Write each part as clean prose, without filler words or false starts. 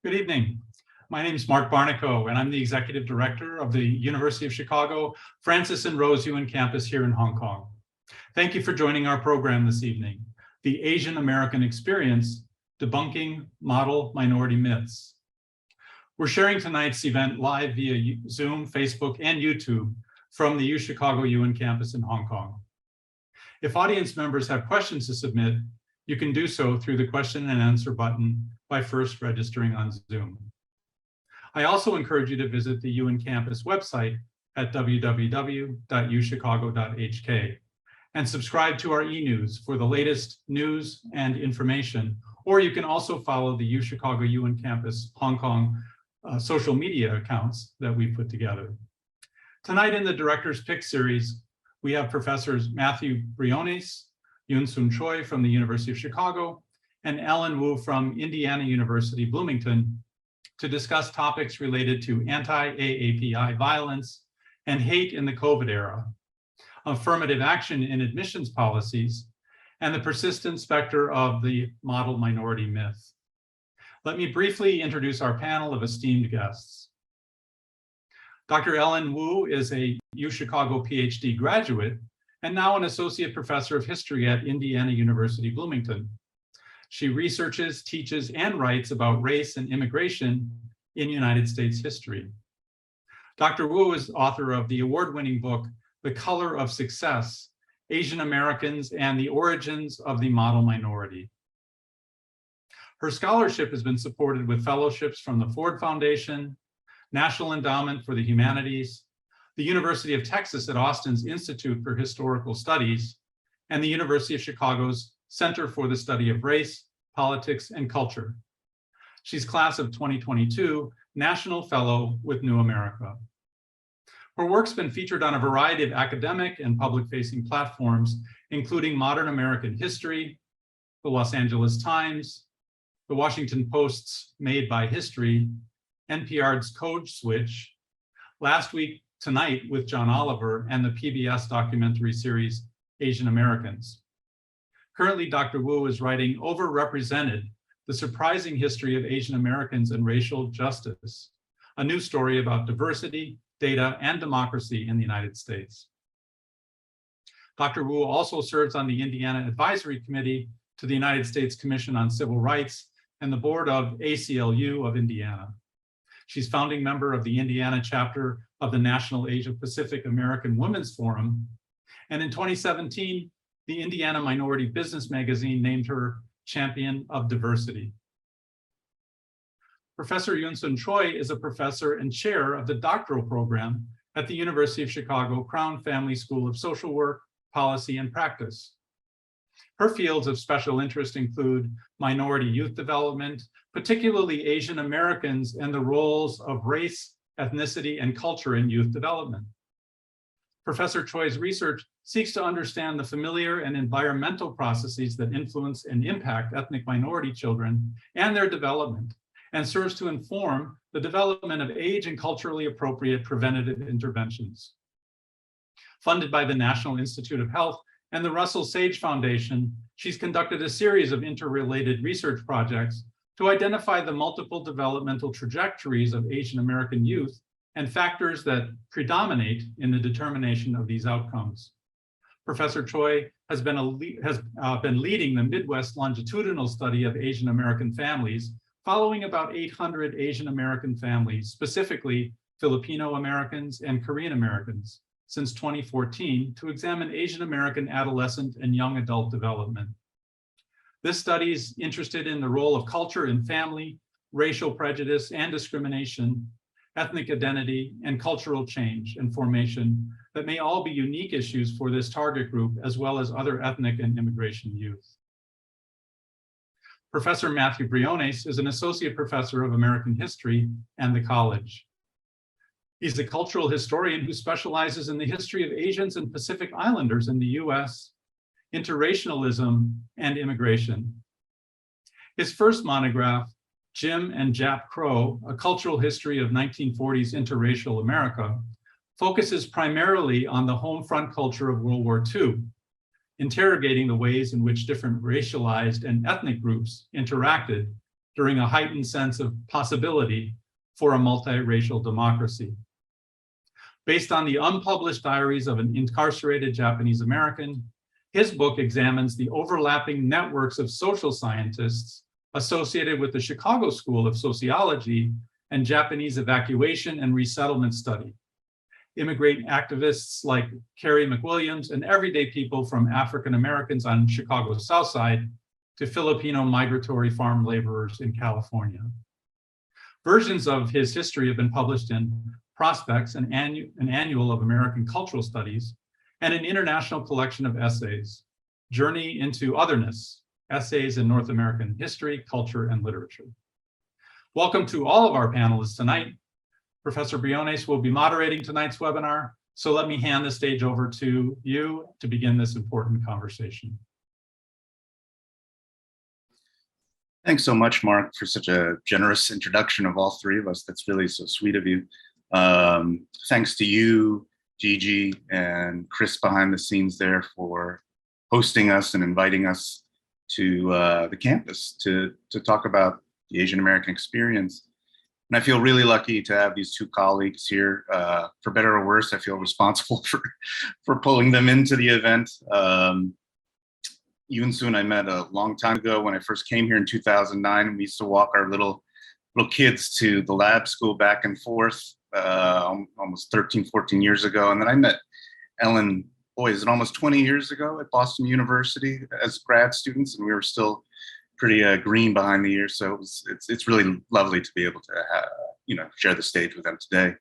Good evening. My name is Mark Barnico, and I'm the Executive Director of the University of Chicago Francis and Rose Yuen campus here in Hong Kong. Thank you for joining our program this evening, The Asian American Experience, Debunking Model Minority Myths. We're sharing tonight's event live via Zoom, Facebook, and YouTube from the UChicago Yuen campus in Hong Kong. If audience members have questions to submit, you can do so through the question and answer button by first registering on Zoom. I also encourage you to visit the Yuen campus website at www.uchicago.hk and subscribe to our e-news for the latest news and information, or you can also follow the UChicago Yuen campus Hong Kong social media accounts that we put together. Tonight in the Director's Pick series, we have Professors Matthew Briones, Yoonsun Choi from the University of Chicago, and Ellen Wu from Indiana University, Bloomington, to discuss topics related to anti-AAPI violence and hate in the COVID era, affirmative action in admissions policies, and the persistent specter of the model minority myth. Let me briefly introduce our panel of esteemed guests. Dr. Ellen Wu is a UChicago PhD graduate and now an associate professor of history at Indiana University, Bloomington. She researches, teaches, and writes about race and immigration in United States history. Dr. Wu is author of the award-winning book, The Color of Success, Asian Americans and the Origins of the Model Minority. Her scholarship has been supported with fellowships from the Ford Foundation, National Endowment for the Humanities, the University of Texas at Austin's Institute for Historical Studies, and the University of Chicago's Center for the Study of Race, Politics, and Culture. She's class of 2022 National Fellow with New America. Her work's been featured on a variety of academic and public-facing platforms, including Modern American History, the Los Angeles Times, the Washington Post's Made by History, NPR's Code Switch, Last Week Tonight with John Oliver, and the PBS documentary series Asian Americans. Currently, Dr. Wu is writing Overrepresented, The Surprising History of Asian Americans and Racial Justice, a new story about diversity, data, and democracy in the United States. Dr. Wu also serves on the Indiana Advisory Committee to the United States Commission on Civil Rights and the board of ACLU of Indiana. She's founding member of the Indiana chapter of the National Asia Pacific American Women's Forum. And in 2017, the Indiana Minority Business Magazine named her Champion of Diversity. Professor Yoonsun Choi is a professor and chair of the doctoral program at the University of Chicago Crown Family School of Social Work, Policy, and Practice. Her fields of special interest include minority youth development, particularly Asian Americans, and the roles of race, ethnicity, and culture in youth development. Professor Choi's research seeks to understand the familiar and environmental processes that influence and impact ethnic minority children and their development, and serves to inform the development of age and culturally appropriate preventative interventions. Funded by the National Institute of Health and the Russell Sage Foundation, she's conducted a series of interrelated research projects to identify the multiple developmental trajectories of Asian American youth and factors that predominate in the determination of these outcomes. Professor Choi has been leading the Midwest longitudinal study of Asian American families, following about 800 Asian American families, specifically Filipino Americans and Korean Americans, since 2014 to examine Asian American adolescent and young adult development. This study is interested in the role of culture in family, racial prejudice and discrimination, ethnic identity, and cultural change and formation that may all be unique issues for this target group, as well as other ethnic and immigration youth. Professor Matthew Briones is an associate professor of American history and the college. He's a cultural historian who specializes in the history of Asians and Pacific Islanders in the US, interracialism, and immigration. His first monograph, Jim and Jap Crow, A Cultural History of 1940s Interracial America, focuses primarily on the home front culture of World War II, interrogating the ways in which different racialized and ethnic groups interacted during a heightened sense of possibility for a multiracial democracy. Based on the unpublished diaries of an incarcerated Japanese American, his book examines the overlapping networks of social scientists associated with the Chicago School of Sociology and Japanese evacuation and resettlement study, immigrant activists like Carrie McWilliams, and everyday people from African Americans on Chicago's South Side to Filipino migratory farm laborers in California. Versions of his history have been published in Prospects, an annual of American Cultural Studies, and an international collection of essays, Journey into Otherness, Essays in North American History, Culture, and Literature. Welcome to all of our panelists tonight. Professor Briones will be moderating tonight's webinar, so let me hand the stage over to you to begin this important conversation. Thanks so much, Mark, for such a generous introduction of all three of us. That's really so sweet of you. Thanks to you, Gigi, and Chris behind the scenes there for hosting us and inviting us to the campus to talk about the Asian American experience. And I feel really lucky to have these two colleagues here. For better or worse, I feel responsible for pulling them into the event. Yoonsun I met a long time ago when I first came here in 2009, and we used to walk our little kids to the lab school back and forth almost 13, 14 years ago. And then I met Ellen, boy, is it almost 20 years ago at Boston University as grad students, and we were still pretty green behind the ears. So it's really lovely to be able to share the stage with them today.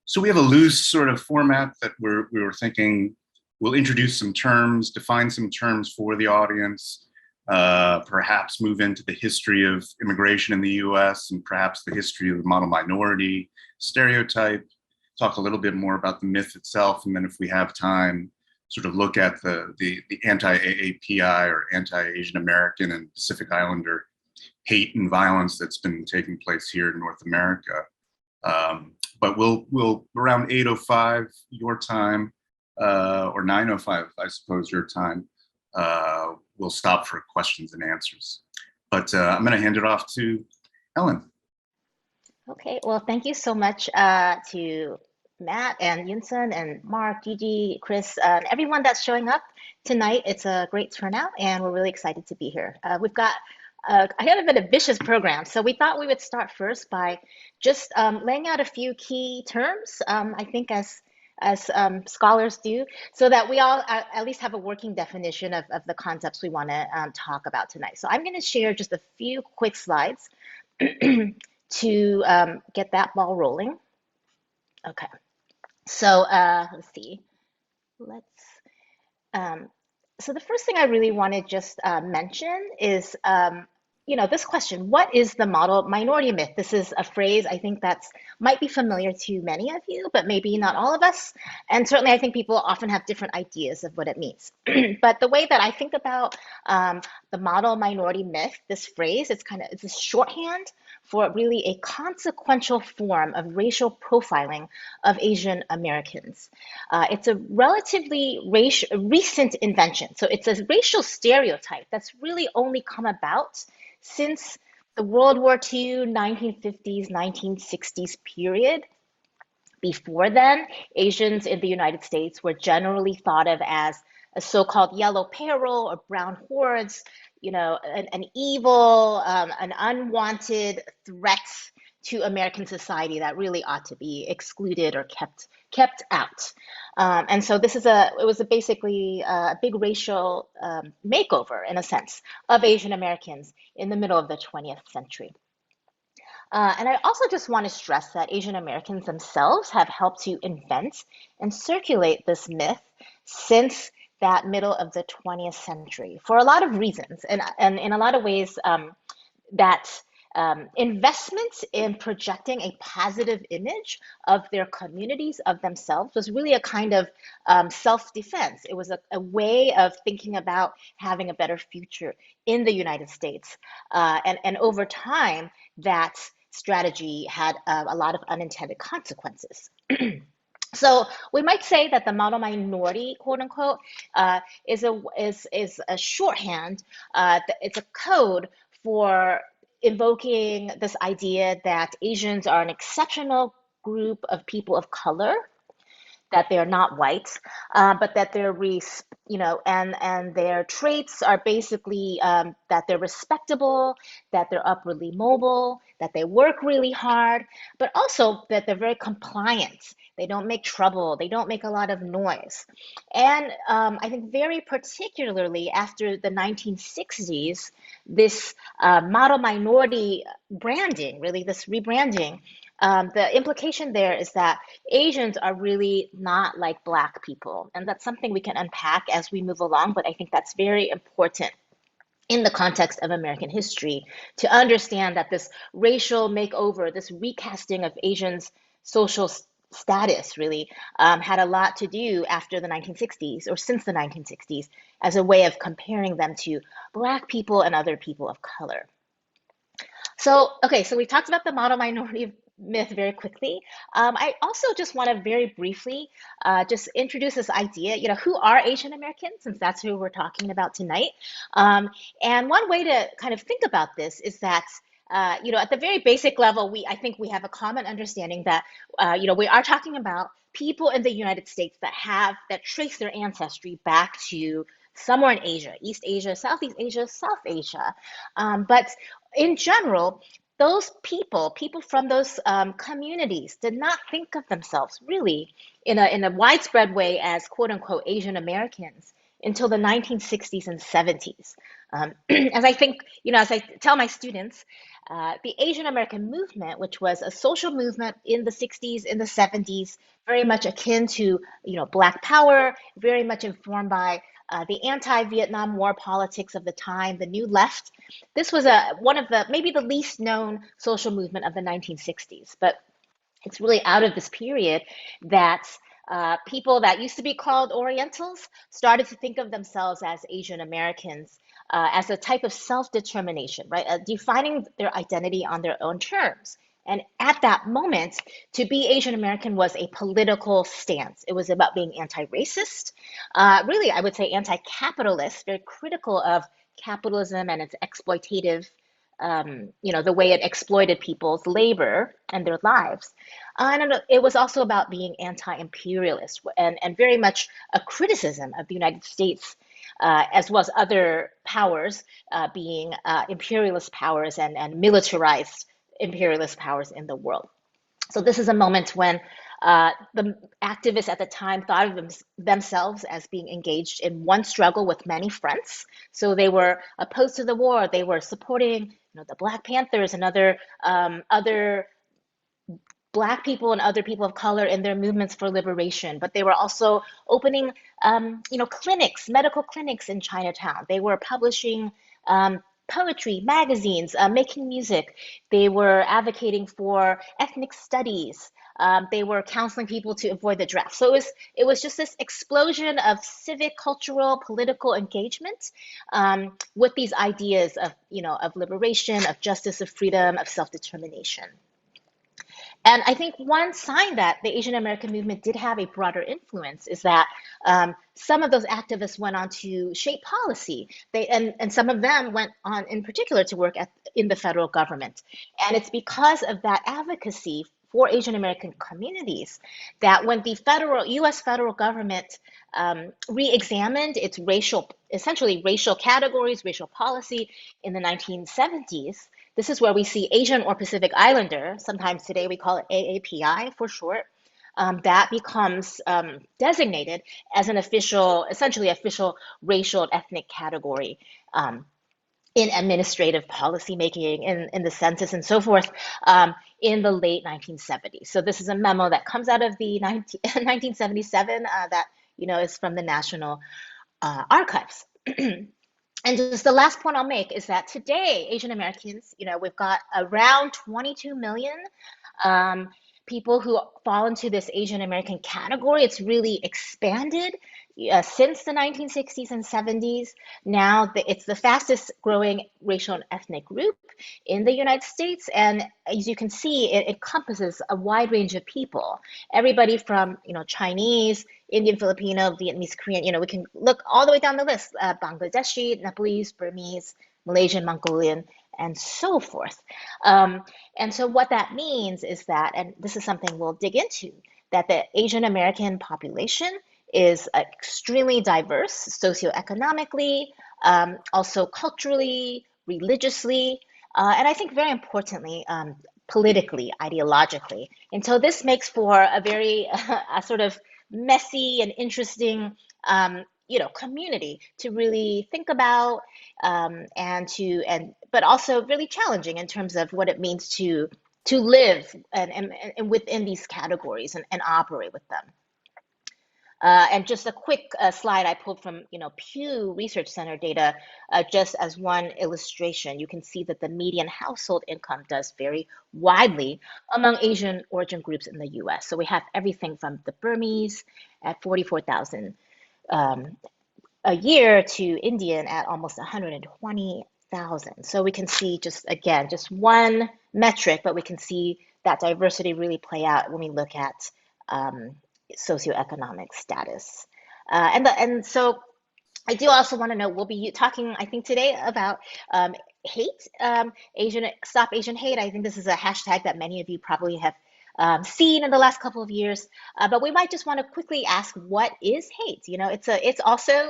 So we have a loose sort of format that we were thinking we'll introduce some terms, define some terms for the audience, perhaps move into the history of immigration in the US and perhaps the history of the model minority stereotype, talk a little bit more about the myth itself, and then if we have time, sort of look at the anti-AAPI or anti-Asian American and Pacific Islander hate and violence that's been taking place here in North America. But we'll around 8:05 your time, or 9:05, I suppose, your time, we'll stop for questions and answers. But I'm going to hand it off to Ellen. Okay, well, thank you so much to Matt and Yoonsun and Mark, Gigi, Chris, and everyone that's showing up tonight. It's a great turnout, and we're really excited to be here. We've got I have a bit of ambitious program, so we thought we would start first by just laying out a few key terms, I think as scholars do, so that we all at least have a working definition of the concepts we want to talk about tonight. So I'm going to share just a few quick slides to get that ball rolling. Okay, so let's see. So the first thing I really want to just mention is this question: what is the model minority myth? This is a phrase I think that's might be familiar to many of you, but maybe not all of us. And certainly I think people often have different ideas of what it means. But the way that I think about the model minority myth, this phrase, it's a shorthand for really a consequential form of racial profiling of Asian Americans. It's a relatively recent invention. So it's a racial stereotype that's really only come about since the World War II, 1950s, 1960s period. Before then, Asians in the United States were generally thought of as a so-called yellow peril or brown hordes, an evil, an unwanted threat to American society that really ought to be excluded or kept out. And so it was basically a big racial makeover, in a sense, of Asian Americans in the middle of the 20th century. And I also just want to stress that Asian Americans themselves have helped to invent and circulate this myth since that middle of the 20th century for a lot of reasons. And in a lot of ways, that investment in projecting a positive image of their communities, of themselves, was really a kind of self-defense. It was a way of thinking about having a better future in the United States. And over time, that strategy had a lot of unintended consequences. So we might say that the model minority, quote unquote, is a shorthand. It's a code for invoking this idea that Asians are an exceptional group of people of color, that they're not white, but that they're and their traits are basically that they're respectable, that they're upwardly mobile, that they work really hard, but also that they're very compliant. They don't make trouble. They don't make a lot of noise. And I think very particularly after the 1960s, this model minority branding, really this rebranding, the implication there is that Asians are really not like Black people. And that's something we can unpack as we move along, but I think that's very important in the context of American history to understand that this racial makeover, this recasting of Asians' social status really had a lot to do after the 1960s or since the 1960s as a way of comparing them to Black people and other people of color. So, okay, so we talked about the model minority myth very quickly. I also just want to very briefly just introduce this idea, who are Asian Americans, since that's who we're talking about tonight. And one way to kind of think about this is that, at the very basic level, I think we have a common understanding that, we are talking about people in the United States that trace their ancestry back to somewhere in Asia, East Asia, Southeast Asia, South Asia. But in general, those people from those communities did not think of themselves really in a widespread way as quote unquote Asian Americans until the 1960s and 70s. As I think, as I tell my students, the Asian American movement, which was a social movement in the 60s, in the 70s, very much akin to, Black Power, very much informed by the anti-Vietnam War politics of the time, the New Left. This was one of maybe the least known social movement of the 1960s, but it's really out of this period that people that used to be called Orientals started to think of themselves as Asian Americans as a type of self-determination, right? Defining their identity on their own terms. And at that moment, to be Asian American was a political stance. It was about being anti-racist, really, I would say anti-capitalist, very critical of capitalism and its exploitative, the way it exploited people's labor and their lives. And it was also about being anti-imperialist and very much a criticism of the United States as well as other powers being imperialist powers and militarized imperialist powers in the world. So this is a moment when the activists at the time thought of themselves as being engaged in one struggle with many fronts. So they were opposed to the war. They were supporting, the Black Panthers and other Black people and other people of color in their movements for liberation. But they were also opening, clinics, medical clinics in Chinatown. They were publishing poetry, magazines, making music. They were advocating for ethnic studies. They were counseling people to avoid the draft. So it was just this explosion of civic, cultural, political engagement with these ideas of liberation, of justice, of freedom, of self-determination. And I think one sign that the Asian American movement did have a broader influence is that some of those activists went on to shape policy. And some of them went on in particular to work in the federal government. And it's because of that advocacy for Asian American communities that when the US federal government re-examined its essentially racial categories, racial policy in the 1970s, this is where we see Asian or Pacific Islander, sometimes today we call it AAPI for short, that becomes designated as an essentially official racial and ethnic category in administrative policymaking, in the census and so forth, in the late 1970s. So this is a memo that comes out of the 1977 that is from the National Archives. And just the last point I'll make is that today, Asian Americans, we've got around 22 million people who fall into this Asian American category. It's really expanded, since the 1960s and 70s. Now it's the fastest growing racial and ethnic group in the United States. And as you can see, it encompasses a wide range of people, everybody from, Chinese, Indian, Filipino, Vietnamese, Korean, we can look all the way down the list, Bangladeshi, Nepalese, Burmese, Malaysian, Mongolian, and so forth. And so what that means is that, and this is something we'll dig into, that the Asian American population is extremely diverse socioeconomically, also culturally, religiously, and I think very importantly, politically, ideologically. And so this makes for a very a sort of messy and interesting community to really think about, but also really challenging in terms of what it means to live and within these categories and operate with them. And just a quick slide I pulled from Pew Research Center data, just as one illustration. You can see that the median household income does vary widely among Asian origin groups in the US. So we have everything from the Burmese at 44,000 a year to Indian at almost 120,000. So we can see just one metric, but we can see that diversity really play out when we look at socioeconomic status. And so I do also want to know, we'll be talking, I think, today about hate, Stop Asian Hate. I think this is a hashtag that many of you probably have seen in the last couple of years, but we might just want to quickly ask, what is hate? It's also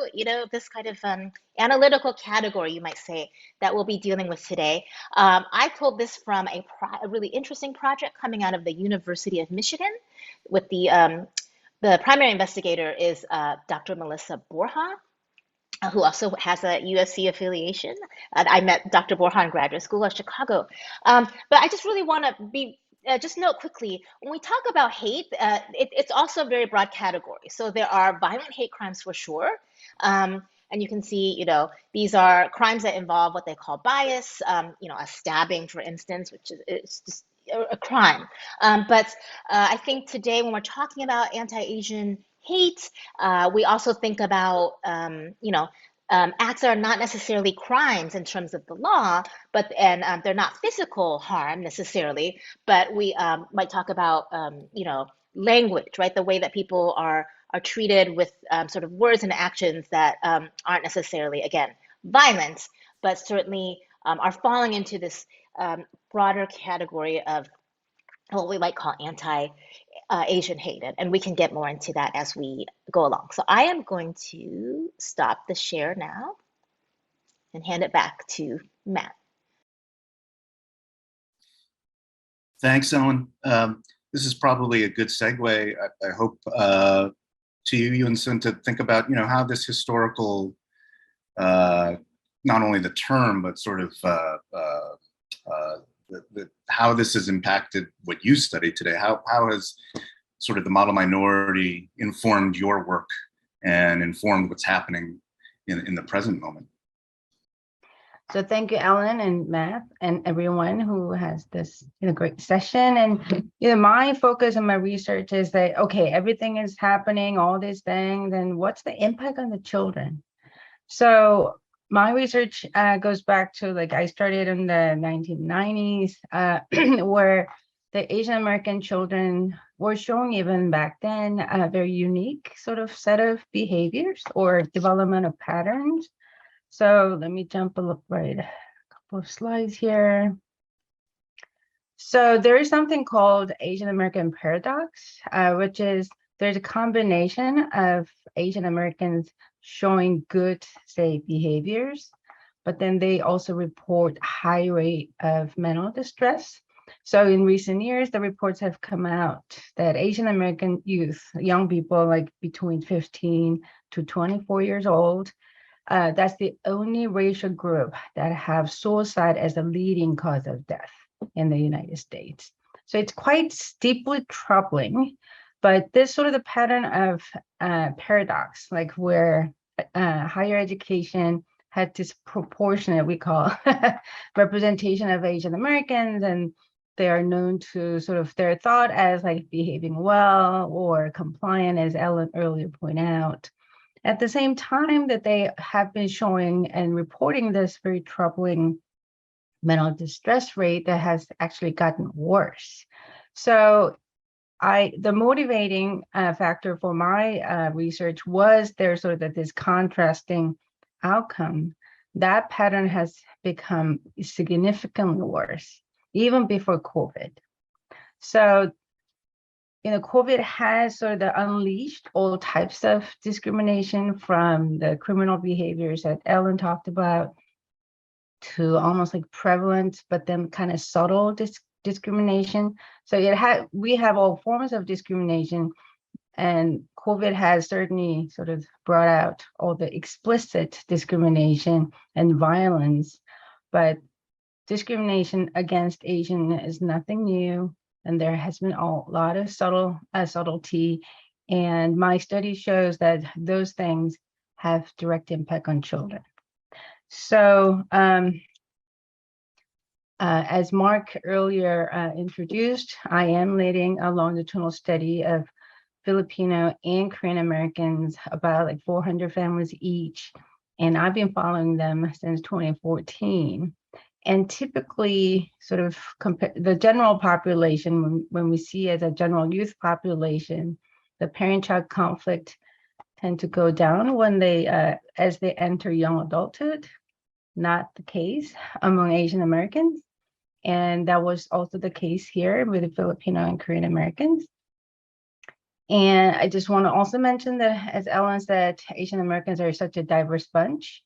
this kind of analytical category, you might say, that we'll be dealing with today. I pulled this from a really interesting project coming out of the University of Michigan, with the primary investigator is Dr. Melissa Borja, who also has a USC affiliation. I met Dr. Borja in graduate school at Chicago. But I just really want to just note quickly, when we talk about hate, it's also a very broad category. So there are violent hate crimes for sure. And you can see, these are crimes that involve what they call bias, a stabbing, for instance, which is just a crime. But I think today, when we're talking about anti-Asian hate, we also think about, acts that are not necessarily crimes in terms of the law, but they're not physical harm necessarily, but we might talk about, language, right? The way that people are treated with sort of words and actions that aren't necessarily, again, violent, but certainly are falling into this broader category of what we might call anti-Asian hate. And we can get more into that as we go along. So I am going to stop the share now and hand it back to Matt. Thanks, Ellen. This is probably a good segue, I hope, to you, Yoonsun, to think about, how this historical, not only the term, but sort of how this has impacted what you study today. How has sort of the model minority informed your work and informed what's happening in the present moment? So thank you, Ellen and Matt, and everyone who has this great session. And my focus and my research is that, okay, everything is happening, all these things, and what's the impact on the children? So my research goes back to, I started in the 1990s, where the Asian American children were showing, even back then, a very unique sort of set of behaviors or developmental patterns. So let me jump a couple of slides here. So there is something called Asian American paradox, which is there's a combination of Asian Americans showing good, say, behaviors, but then they also report high rate of mental distress. So in recent years, the reports have come out that Asian American youth, young people between 15 to 24 years old, that's the only racial group that have suicide as a leading cause of death in the United States. So it's quite deeply troubling, but this sort of the pattern of paradox, where higher education had disproportionate, we call, representation of Asian Americans, and they are known to they're thought as behaving well or compliant, as Ellen earlier pointed out. At the same time that they have been showing and reporting this very troubling mental distress rate that has actually gotten worse. So the motivating factor for my research was there's sort of this contrasting outcome. That pattern has become significantly worse, even before COVID. So, COVID has sort of unleashed all types of discrimination, from the criminal behaviors that Ellen talked about to almost like prevalent, but then kind of subtle discrimination. So we have all forms of discrimination, and COVID has certainly sort of brought out all the explicit discrimination and violence, but discrimination against Asian is nothing new, and there has been a lot of subtlety, and my study shows that those things have direct impact on children. So as Mark earlier introduced, I am leading a longitudinal study of Filipino and Korean Americans, about like 400 families each, and I've been following them since 2014. And typically, sort of the general population, when we see as a general youth population, the parent-child conflict tend to go down when as they enter young adulthood. Not the case among Asian Americans. And that was also the case here with the Filipino and Korean Americans. And I just want to also mention that, as Ellen said, Asian Americans are such a diverse bunch.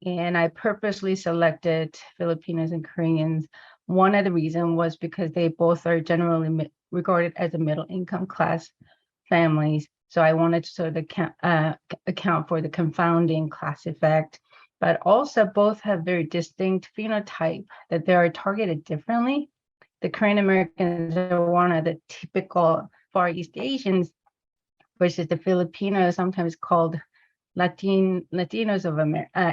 And I purposely selected Filipinos and Koreans. One of the reasons was because they both are generally regarded as a middle income class families. So I wanted to sort of account for the confounding class effect, but also both have very distinct phenotype that they are targeted differently. The Korean Americans are one of the typical Far East Asians, versus the Filipinos, sometimes called Latinos of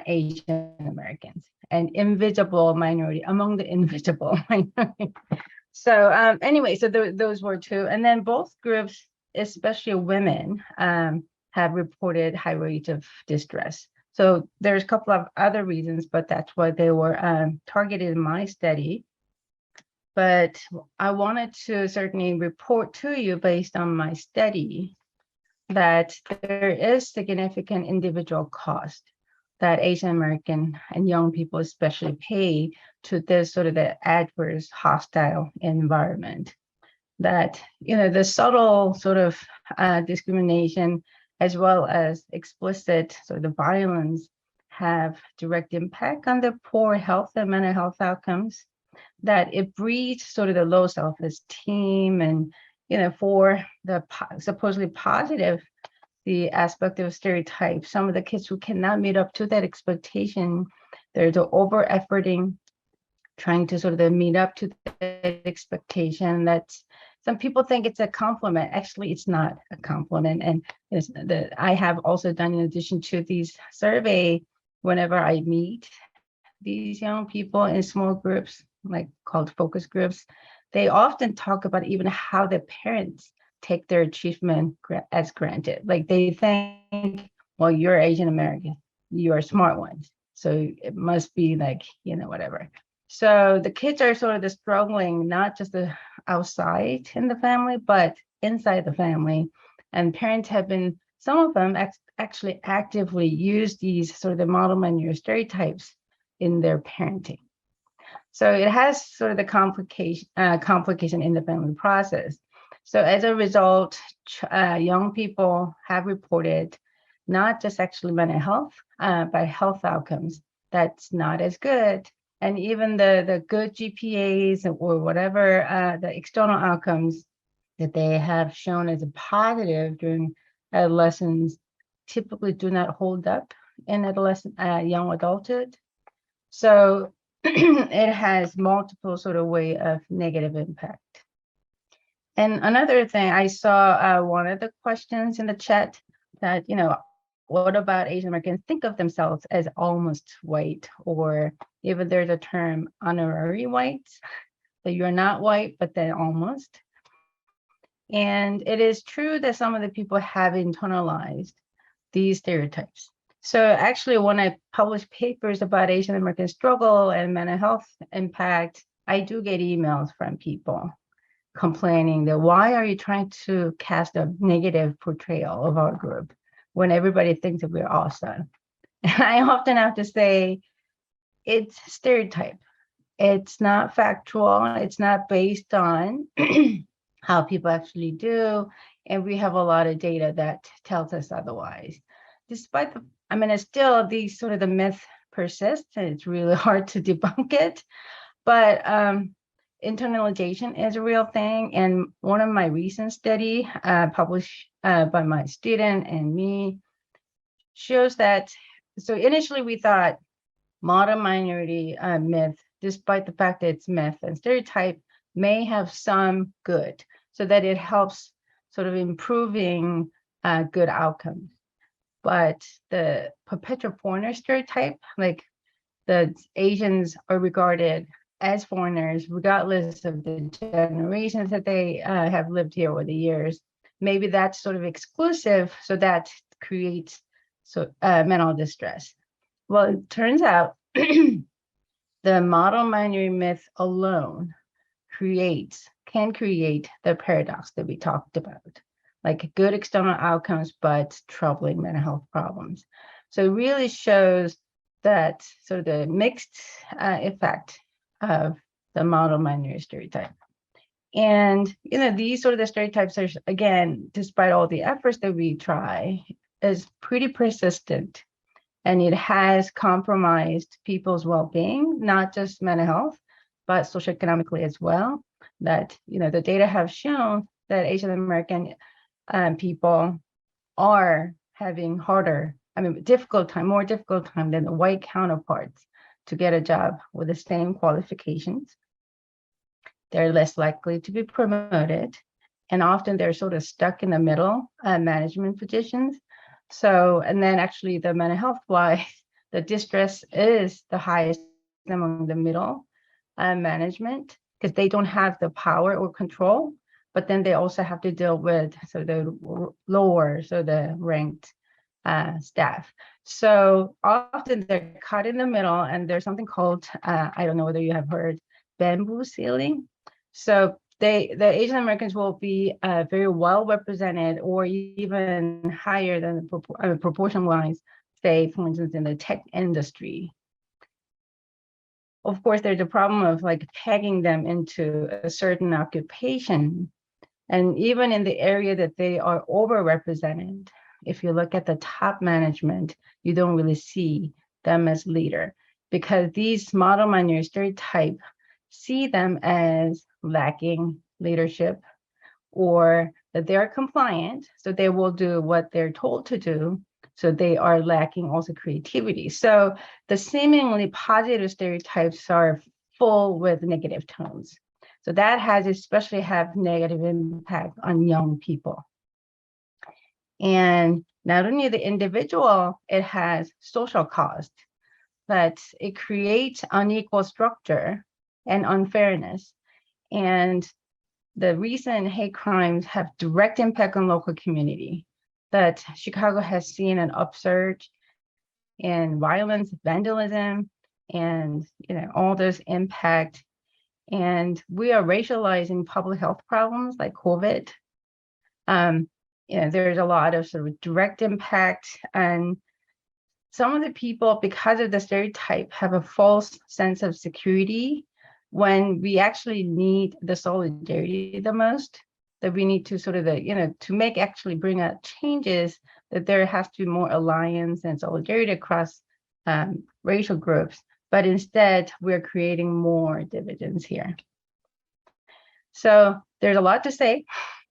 Asian Americans, an invisible minority among the invisible minority. So anyway, so those were two. And then both groups, especially women, have reported high rates of distress. So there's a couple of other reasons, but that's why they were targeted in my study. But I wanted to certainly report to you, based on my study, that there is significant individual cost that Asian American and young people especially pay to this sort of the adverse, hostile environment. That, the subtle sort of discrimination, as well as explicit sort of violence, have direct impact on the poor health and mental health outcomes. That it breeds sort of the low self-esteem, and for the supposedly positive, the aspect of stereotypes. Some of the kids who cannot meet up to that expectation, they're the over-efforting, trying to sort of meet up to that expectation. That's, some people think it's a compliment. Actually, it's not a compliment. And I have also done, in addition to these survey, whenever I meet these young people in small groups, like called focus groups, they often talk about even how the parents take their achievement as granted. Like they think, well, you're Asian American, you're smart ones, so it must be like, whatever. So the kids are sort of the struggling, not just the outside in the family, but inside the family. And parents have been, some of them actually actively use these sort of the model menu stereotypes in their parenting. So it has sort of the complication in the family process. So as a result, young people have reported not just actually mental health, but health outcomes that's not as good. And even the good GPAs or whatever the external outcomes that they have shown as a positive during adolescence typically do not hold up in young adulthood. So it has multiple sort of way of negative impact. And another thing, I saw one of the questions in the chat that, what about Asian Americans think of themselves as almost white, or even there's a term honorary white, that you're not white, but then almost. And it is true that some of the people have internalized these stereotypes. So actually, when I publish papers about Asian American struggle and mental health impact, I do get emails from people complaining that why are you trying to cast a negative portrayal of our group when everybody thinks that we're awesome? And I often have to say, it's stereotype. It's not factual. It's not based on how people actually do. And we have a lot of data that tells us otherwise. Despite the, I mean, it's still these sort of the myth persists, and it's really hard to debunk it. But internalization is a real thing. And one of my recent study published by my student and me shows that, so initially we thought modern minority myth, despite the fact that it's myth and stereotype, may have some good, so that it helps sort of improving good outcomes. But the perpetual foreigner stereotype, like the Asians are regarded as foreigners, regardless of the generations that they have lived here over the years, maybe that's sort of exclusive, so that creates mental distress. Well, it turns out the model minority myth alone can create the paradox that we talked about, like good external outcomes, but troubling mental health problems. So it really shows that sort of the mixed effect of the model minority stereotype. And, you know, these sort of the stereotypes are, again, despite all the efforts that we try, is pretty persistent. And it has compromised people's well-being, not just mental health, but socioeconomically as well. That, you know, the data have shown that Asian American people are having more difficult time than the white counterparts to get a job with the same qualifications. They're less likely to be promoted, and often they're sort of stuck in the middle management positions. So, and then actually the mental health wise, the distress is the highest among the middle management, because they don't have the power or control, but then they also have to deal with the lower, the ranked staff. So often they're caught in the middle, and there's something called, I don't know whether you have heard, bamboo ceiling. So the Asian Americans will be very well represented, or even higher than proportion-wise, say, for instance, in the tech industry. Of course, there's a problem of like pegging them into a certain occupation. And even in the area that they are overrepresented, if you look at the top management, you don't really see them as leader, because these model minority stereotype see them as lacking leadership, or that they're compliant, so they will do what they're told to do. So they are lacking also creativity. So the seemingly positive stereotypes are full with negative tones. So that has especially have negative impact on young people. And not only the individual, it has social cost, that it creates unequal structure and unfairness. And the recent hate crimes have direct impact on local community, that Chicago has seen an upsurge in violence, vandalism, and all this impact. And we are racializing public health problems like COVID. There's a lot of sort of direct impact, and some of the people, because of the stereotype, have a false sense of security when we actually need the solidarity the most. That we need to sort of to bring out changes, that there has to be more alliance and solidarity across racial groups, but instead we're creating more divisions here. So there's a lot to say,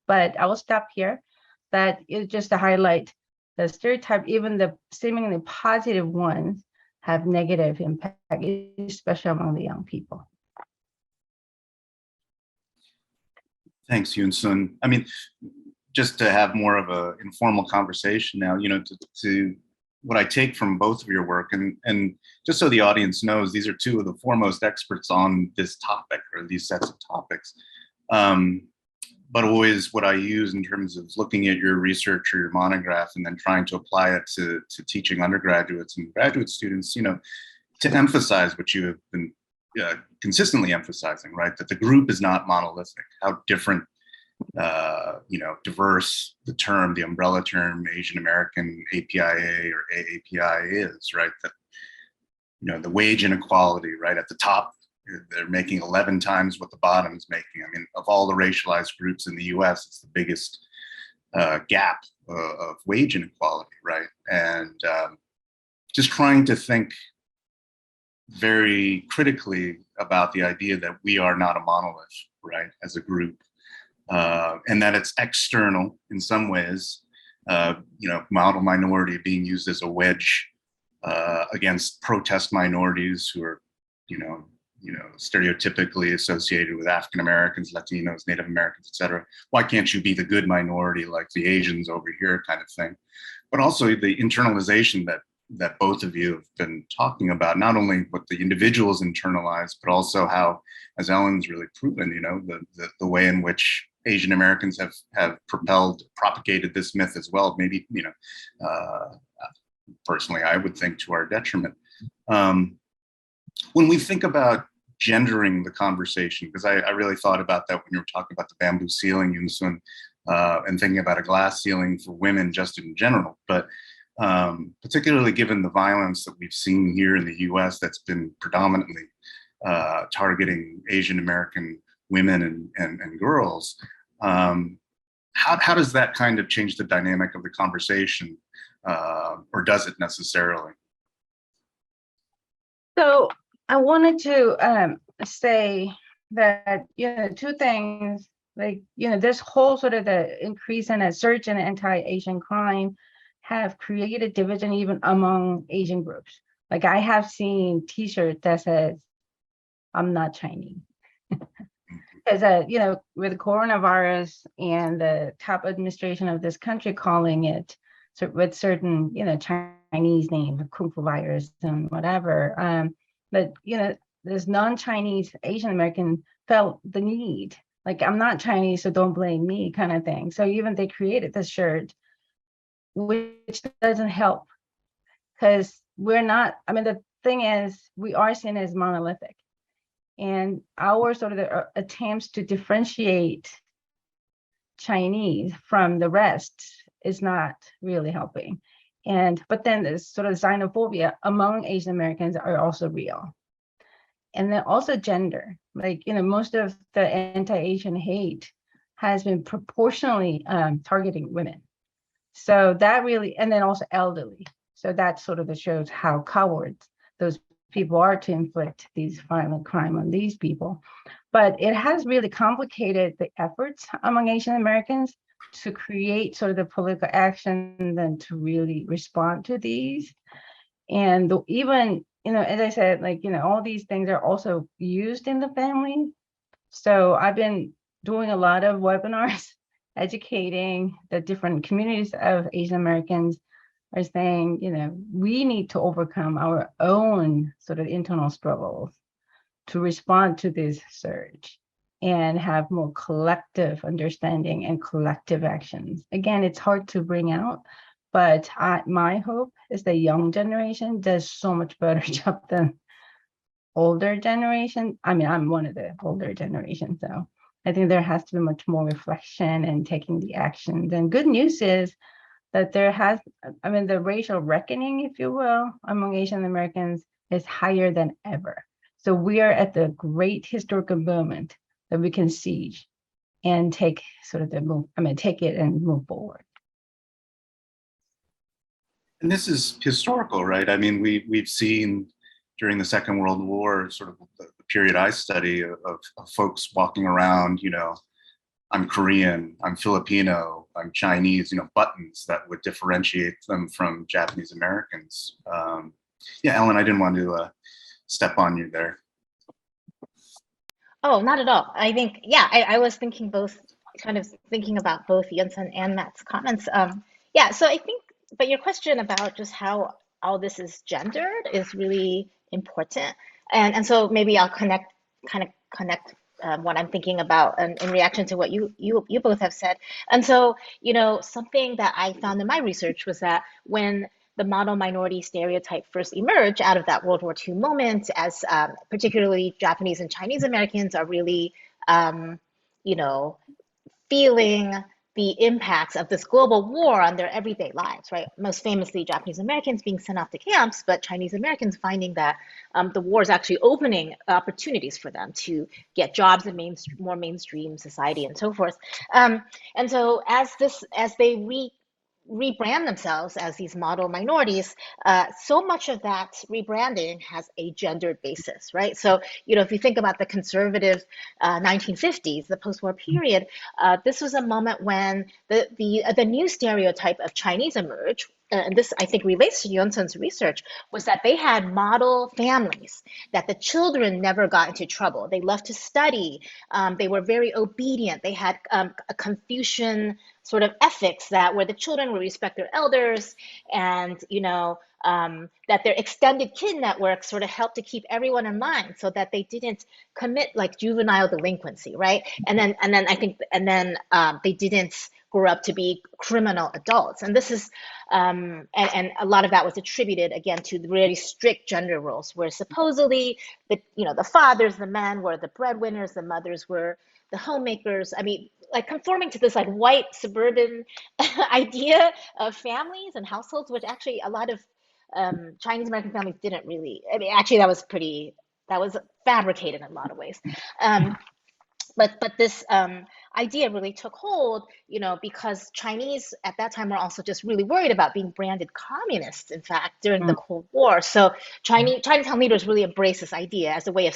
but I will stop here. That is just to highlight the stereotype, even the seemingly positive ones have negative impact, especially among the young people. Thanks, Yoonsun. I mean, just to have more of an informal conversation now, to what I take from both of your work, and just so the audience knows, these are two of the foremost experts on this topic, or these sets of topics. but always what I use in terms of looking at your research or your monograph and then trying to apply it to teaching undergraduates and graduate students, you know, to emphasize what you have been consistently emphasizing, right? That the group is not monolithic, how different, you know, diverse the term, the umbrella term, Asian American, APIA or AAPI is, right? That, you know, the wage inequality, right? At the top, they're making 11 times what the bottom is making. I mean, of all the racialized groups in the US, it's the biggest gap of wage inequality, right? And just trying to think very critically about the idea that we are not a monolith, right, as a group, and that it's external in some ways, you know, model minority being used as a wedge against protest minorities who are, you know, stereotypically associated with African Americans, Latinos, Native Americans, et cetera. Why can't you be the good minority like the Asians over here, kind of thing? But also the internalization that both of you have been talking about, not only what the individuals internalize, but also how, as Ellen's really proven, you know, the way in which Asian Americans have propagated this myth as well. Maybe, you know, personally, I would think to our detriment. When we think about gendering the conversation, because I really thought about that when you were talking about the bamboo ceiling, Yoonsun, and thinking about a glass ceiling for women just in general, but particularly given the violence that we've seen here in the US that's been predominantly targeting Asian American women and girls, how does that kind of change the dynamic of the conversation, or does it necessarily? So I wanted to say that, you know, two things, like, you know, this whole sort of the increase in a surge in anti-Asian crime have created division even among Asian groups. Like, I have seen T-shirts that says, "I'm not Chinese." Because, you know, with the coronavirus and the top administration of this country calling it with certain, you know, Chinese names, Kung Fu virus and whatever, but, you know, this non-Chinese Asian American felt the need, like, I'm not Chinese, so don't blame me, kind of thing. So even they created this shirt, which doesn't help, because we're not, I mean, the thing is, we are seen as monolithic, and our sort of the attempts to differentiate Chinese from the rest is not really helping. But then this sort of xenophobia among Asian Americans are also real. And then also gender, like, you know, most of the anti-Asian hate has been proportionally targeting women. So that really, and then also elderly. So that sort of shows how cowards those people are to inflict these violent crime on these people. But it has really complicated the efforts among Asian Americans to create sort of the political action and to really respond to these. And even, you know, as I said, like, you know, all these things are also used in the family. So I've been doing a lot of webinars educating the different communities of Asian Americans, are saying, you know, we need to overcome our own sort of internal struggles to respond to this surge and have more collective understanding and collective actions. Again, it's hard to bring out, but my hope is the young generation does so much better job than older generation. I mean, I'm one of the older generations, so I think there has to be much more reflection and taking the actions. And good news is that there has, I mean, the racial reckoning, if you will, among Asian Americans is higher than ever. So we are at the great historical moment that we can seize and take sort of the move, I mean, take it and move forward. And this is historical, right? I mean, we've seen during the Second World War, sort of the period I study of folks walking around, you know, I'm Korean, I'm Filipino, I'm Chinese, you know, buttons that would differentiate them from Japanese Americans. Yeah, Ellen, I didn't want to step on you there. Oh, not at all. I think, yeah, I was thinking both, kind of thinking about both Yoonsun and Matt's comments. Yeah, so I think, but your question about just how all this is gendered is really important. And so maybe I'll kind of connect what I'm thinking about and in reaction to what you both have said. And so, something that I found in my research was that when the model minority stereotype first emerged out of that World War II moment, as particularly Japanese and Chinese Americans are really, you know, feeling the impacts of this global war on their everyday lives, right? Most famously, Japanese Americans being sent off to camps, but Chinese Americans finding that the war is actually opening opportunities for them to get jobs in more mainstream society and so forth. And so as they rebrand themselves as these model minorities, so much of that rebranding has a gendered basis, right? So, if you think about the conservative 1950s, the post-war period, this was a moment when the new stereotype of Chinese emerged, and this I think relates to Yoonsun's research, was that they had model families, that the children never got into trouble. They loved to study. They were very obedient. They had a Confucian sort of ethics where the children would respect their elders, and that their extended kid network sort of helped to keep everyone in line so that they didn't commit like juvenile delinquency, right? And then they didn't grow up to be criminal adults. And this is and a lot of that was attributed again to the really strict gender roles, where supposedly the fathers, the men, were the breadwinners, the mothers were the homemakers. I mean, like conforming to this like white suburban idea of families and households, which actually a lot of Chinese American families didn't really. I mean, actually, that was fabricated in a lot of ways. But this idea really took hold, because Chinese at that time were also just really worried about being branded communists, in fact, during the Cold War. So Chinatown leaders really embraced this idea as a way of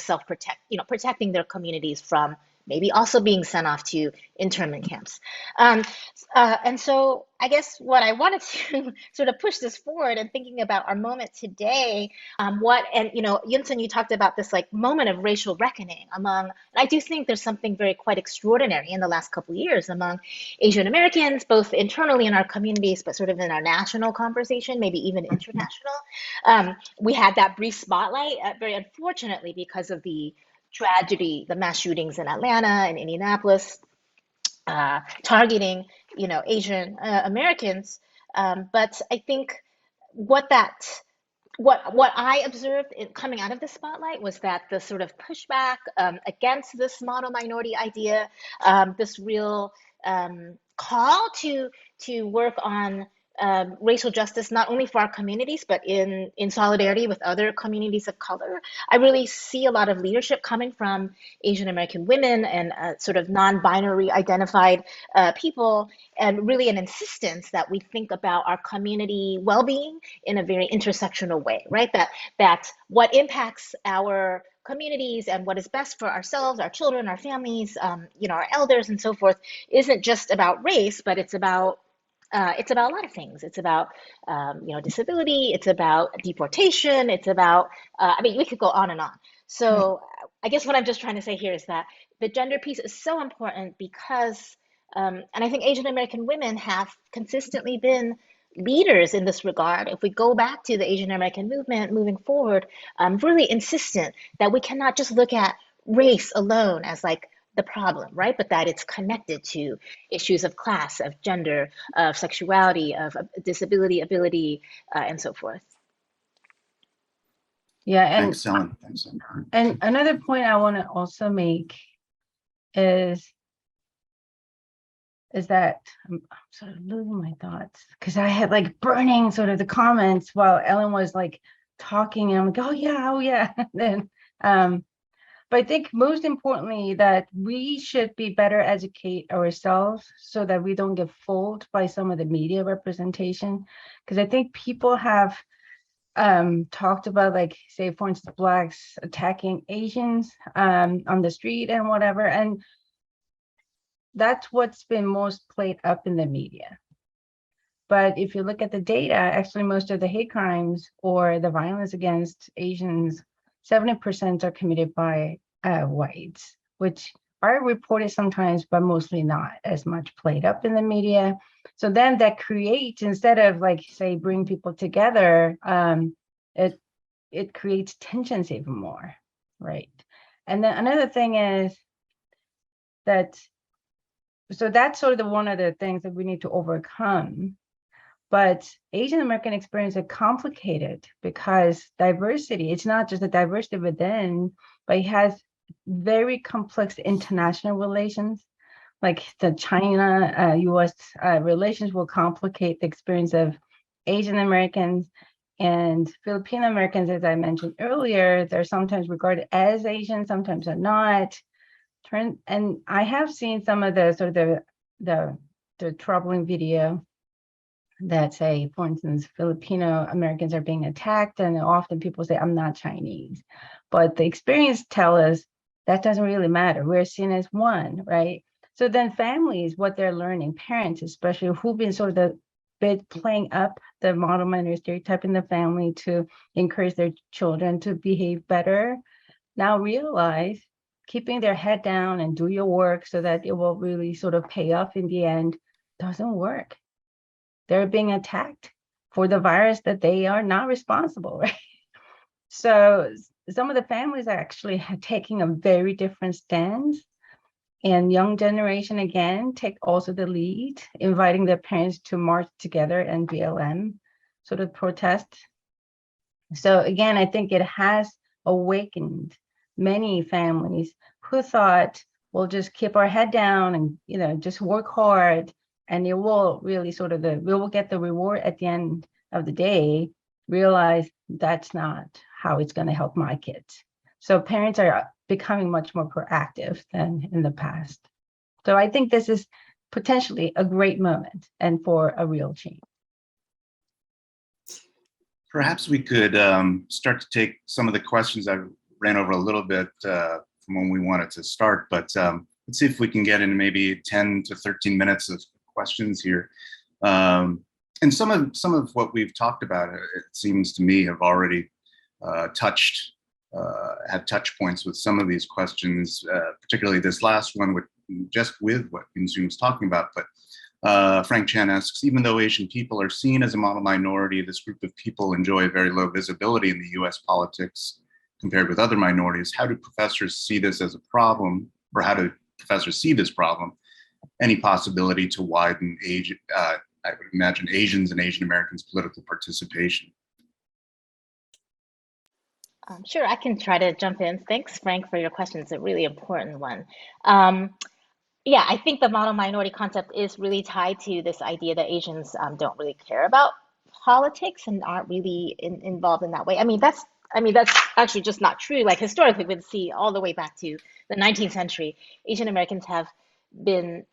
protecting their communities from maybe also being sent off to internment camps. And so I guess what I wanted to sort of push this forward and thinking about our moment today, Yoonsun, you talked about this like moment of racial reckoning and I do think there's something very quite extraordinary in the last couple of years among Asian Americans, both internally in our communities, but sort of in our national conversation, maybe even international. We had that brief spotlight, very unfortunately, because of the tragedy, the mass shootings in Atlanta and Indianapolis, targeting, Asian Americans. But I think what I observed coming out of the spotlight was that the sort of pushback against this model minority idea, this real call to work on racial justice, not only for our communities, but in solidarity with other communities of color. I really see a lot of leadership coming from Asian American women and sort of non-binary identified people, and really an insistence that we think about our community well-being in a very intersectional way, right? That what impacts our communities and what is best for ourselves, our children, our families, our elders and so forth, isn't just about race, but it's about a lot of things. It's about, disability. It's about deportation. It's about, we could go on and on. So I guess what I'm just trying to say here is that the gender piece is so important because, and I think Asian American women have consistently been leaders in this regard. If we go back to the Asian American movement moving forward, really insistent that we cannot just look at race alone as like the problem, right? But that it's connected to issues of class, of gender, of sexuality, of disability, ability, and so forth. Yeah, and Thanks, Ellen. Thanks, Ellen. And another point I want to also make is that I'm sort of losing my thoughts because I had like burning sort of the comments while Ellen was like talking, and I'm like, oh yeah. Then but I think most importantly that we should be better educate ourselves so that we don't get fooled by some of the media representation. Because I think people have talked about, like, say, for instance, Blacks attacking Asians on the street and whatever. And that's what's been most played up in the media. But if you look at the data, actually most of the hate crimes or the violence against Asians, 70% are committed by whites, which are reported sometimes, but mostly not as much played up in the media. So then that creates, instead of like, say, bring people together, it creates tensions even more, right? And then another thing is, so that's sort of one of the things that we need to overcome. But Asian American experience is complicated because diversity, it's not just the diversity within, but it has very complex international relations. Like the China, US relations will complicate the experience of Asian Americans and Filipino Americans, as I mentioned earlier. They're sometimes regarded as Asian, sometimes are not. And I have seen some of the sort of the troubling video that say, for instance, Filipino Americans are being attacked, and often people say, I'm not Chinese. But the experience tell us that doesn't really matter. We're seen as one, right? So then families, what they're learning, parents especially, who've been sort of playing up the model minority stereotype in the family to encourage their children to behave better, now realize keeping their head down and do your work so that it will really sort of pay off in the end doesn't work. They're being attacked for the virus that they are not responsible, right? So some of the families are actually taking a very different stance, and young generation again take also the lead, inviting their parents to march together and BLM sort of protest. So again, I think it has awakened many families who thought, we'll just keep our head down and just work hard, and it will really sort of we will get the reward at the end of the day, realize that's not how it's going to help my kids. So parents are becoming much more proactive than in the past. So I think this is potentially a great moment and for a real change. Perhaps we could start to take some of the questions. I ran over a little bit from when we wanted to start, but let's see if we can get in maybe 10 to 13 minutes of questions here. And some of what we've talked about, it seems to me, have already had touch points with some of these questions, particularly this last one with what Yoonsun was talking about. But Frank Chan asks, even though Asian people are seen as a model minority, this group of people enjoy very low visibility in the US politics compared with other minorities. How do professors see this as a problem, or how do professors see this problem? Any possibility to widen I would imagine Asians and Asian Americans' political participation? Sure, I can try to jump in. Thanks, Frank, for your question. It's a really important one. Yeah, I think the model minority concept is really tied to this idea that Asians don't really care about politics and aren't really involved in that way. I mean, that's actually just not true. Like historically, we see all the way back to the 19th century, Asian Americans have been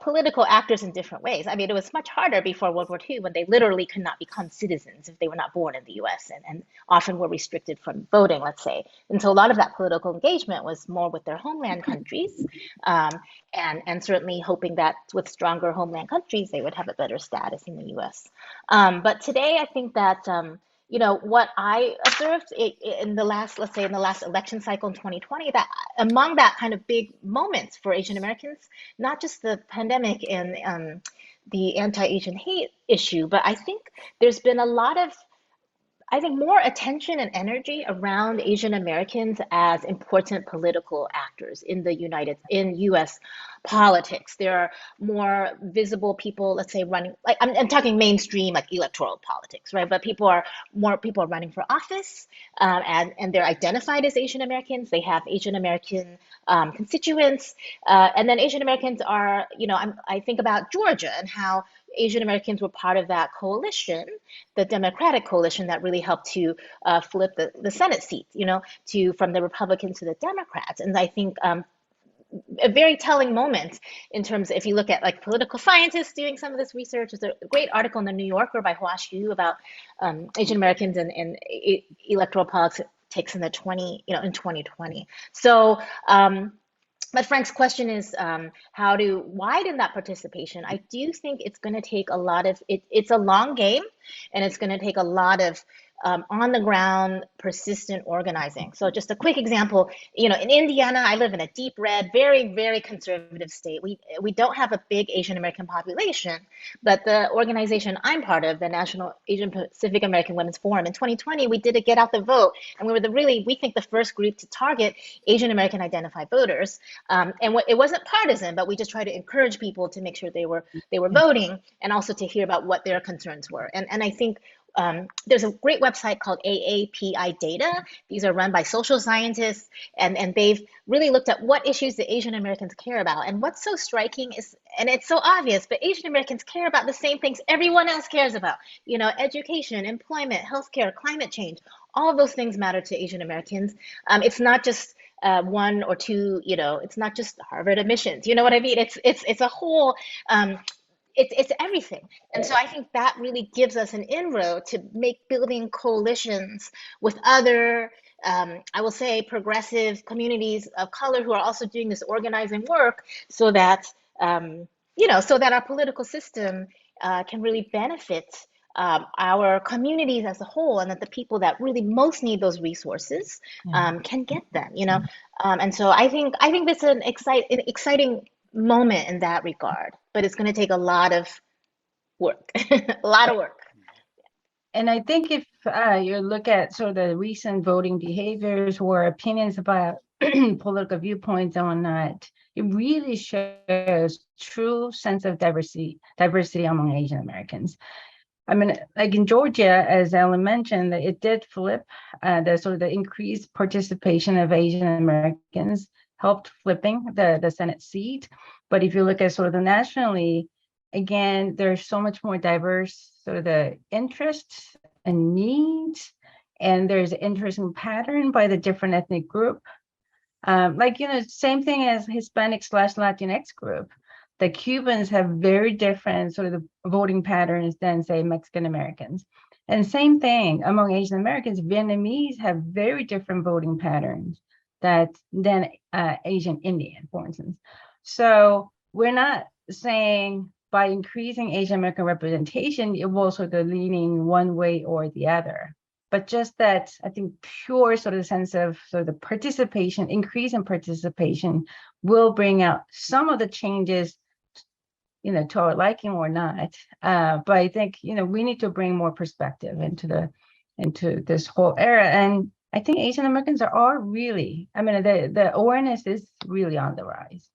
political actors in different ways. I mean, it was much harder before World War II when they literally could not become citizens if they were not born in the US and often were restricted from voting, let's say. And so a lot of that political engagement was more with their homeland countries, and certainly hoping that with stronger homeland countries, they would have a better status in the US. But today, I think that what I observed in the last election cycle in 2020, that among that kind of big moments for Asian Americans, not just the pandemic and the anti-Asian hate issue, but I think there's been a lot of more attention and energy around Asian Americans as important political actors in US politics. There are more visible people, let's say, running, like I'm talking mainstream, like electoral politics, right? But more people are running for office, and they're identified as Asian Americans. They have Asian American constituents, and then Asian Americans are, I think about Georgia and how Asian Americans were part of that coalition, the Democratic coalition that really helped to flip the Senate seat, from the Republicans to the Democrats. And I think a very telling moment in terms of, if you look at like political scientists doing some of this research, there's a great article in the New Yorker by Hua Xu about Asian Americans and electoral politics in 2020. So, but Frank's question is how to widen that participation. I do think it's going to take a lot of, it's a long game, and it's going to take a lot of on the ground, persistent organizing. So just a quick example, in Indiana, I live in a deep red, very, very conservative state. We don't have a big Asian American population, but the organization I'm part of, the National Asian Pacific American Women's Forum, in 2020, we did a Get Out the Vote, and we were we think the first group to target Asian American identified voters. And it wasn't partisan, but we just tried to encourage people to make sure they were voting, and also to hear about what their concerns were. And I think there's a great website called AAPI Data. These are run by social scientists, and they've really looked at what issues the Asian Americans care about. And what's so striking is, and it's so obvious, but Asian Americans care about the same things everyone else cares about. Education, employment, healthcare, climate change. All of those things matter to Asian Americans. It's not just one or two. It's not just Harvard admissions. You know what I mean? It's a whole. It's everything. And so I think that really gives us an inroad to building coalitions with other, I will say, progressive communities of color who are also doing this organizing work, so that, so that our political system can really benefit our communities as a whole, and that the people that really most need those resources can get them, and so I think this is an exciting moment in that regard, but it's going to take a lot of work, a lot of work. And I think if you look at sort of the recent voting behaviors or opinions about political viewpoints on that, it really shows true sense of diversity among Asian Americans. I mean, like in Georgia, as Ellen mentioned, that it did flip the sort of the increased participation of Asian Americans helped flipping the Senate seat. But if you look at sort of the nationally, again, there's so much more diverse sort of the interests and needs, and there's an interesting pattern by the different ethnic group. Same thing as Hispanic/Latinx group. The Cubans have very different sort of the voting patterns than, say, Mexican Americans. And same thing among Asian Americans, Vietnamese have very different voting patterns than Asian Indian, for instance. So we're not saying by increasing Asian American representation, it will sort of leaning one way or the other, but just that I think pure sort of sense of sort of the participation, increase in participation will bring out some of the changes, to our liking or not. But I think, we need to bring more perspective into this whole era. And I think Asian Americans are really, the awareness is really on the rise.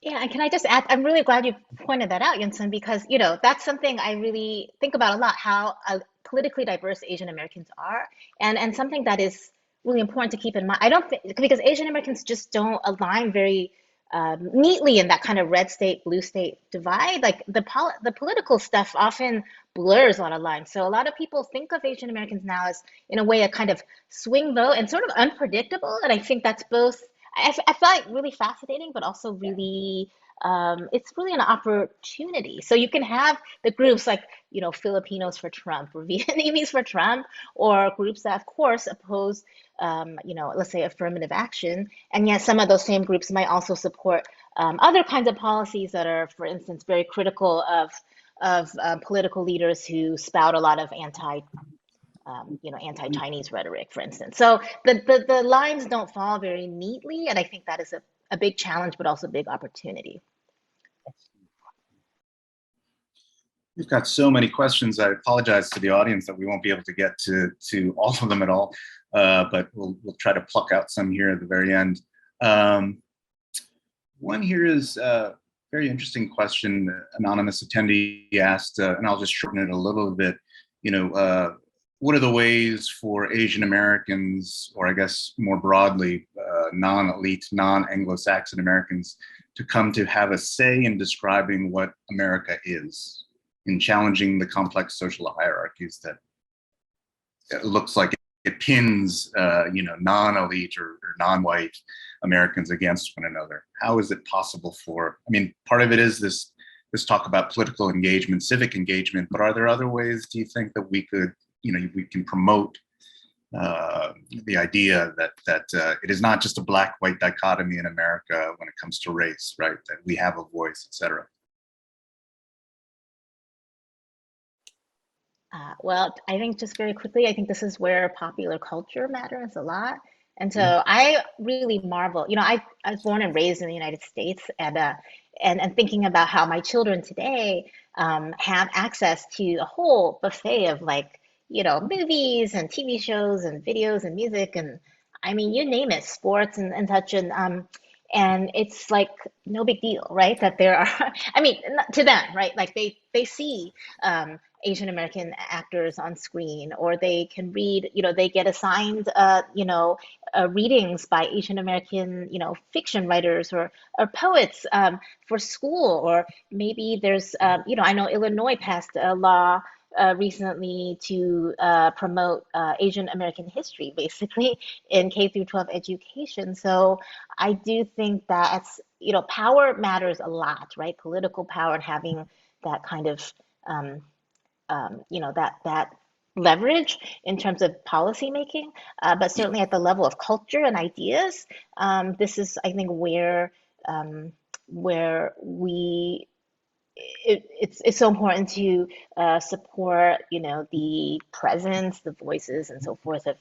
Yeah, and can I just add, I'm really glad you pointed that out, Yoonsun, because, that's something I really think about a lot, how politically diverse Asian Americans are, and something that is really important to keep in mind. I don't think, because Asian Americans just don't align very neatly in that kind of red state, blue state divide. Like the political stuff often blurs a lot of lines. So a lot of people think of Asian Americans now as, in a way, a kind of swing vote and sort of unpredictable. And I think that's both, I find it really fascinating, but also really, it's really an opportunity. So you can have the groups like, Filipinos for Trump or Vietnamese for Trump, or groups that, of course, oppose, let's say affirmative action. And yet some of those same groups might also support other kinds of policies that are, for instance, very critical of political leaders who spout a lot of anti-Chinese rhetoric, for instance. So the lines don't fall very neatly, and I think that is a big challenge, but also a big opportunity. We've got so many questions. I apologize to the audience that we won't be able to get to all of them at all, but we'll try to pluck out some here at the very end. One here is a very interesting question. Anonymous attendee asked, and I'll just shorten it a little bit. What are the ways for Asian Americans, or I guess more broadly, non-elite, non-Anglo-Saxon Americans, to come to have a say in describing what America is, in challenging the complex social hierarchies that it looks like it pins, non-elite or non-white Americans against one another? How is it possible part of it is this talk about political engagement, civic engagement, but are there other ways, do you think, that we could, we can promote the idea that it is not just a black-white dichotomy in America when it comes to race, right? That we have a voice, et cetera. Well, I think just very quickly, I think this is where popular culture matters a lot. And Mhm. so I really marvel, I was born and raised in the United States, and thinking about how my children today have access to a whole buffet of, like, movies and TV shows and videos and music, and I mean, you name it, sports and such, and it's like no big deal, right? That there are, I mean, to them, right? Like they see Asian American actors on screen, or they can read, they get assigned, readings by Asian American, fiction writers, or poets, for school, or maybe there's, I know Illinois passed a law recently to promote Asian American history, basically, in K through 12 education. So I do think that power matters a lot, right? Political power, and having that kind of um, that leverage in terms of policy making, but certainly at the level of culture and ideas, this is, I think, where it's so important to support, the presence, the voices, and so forth of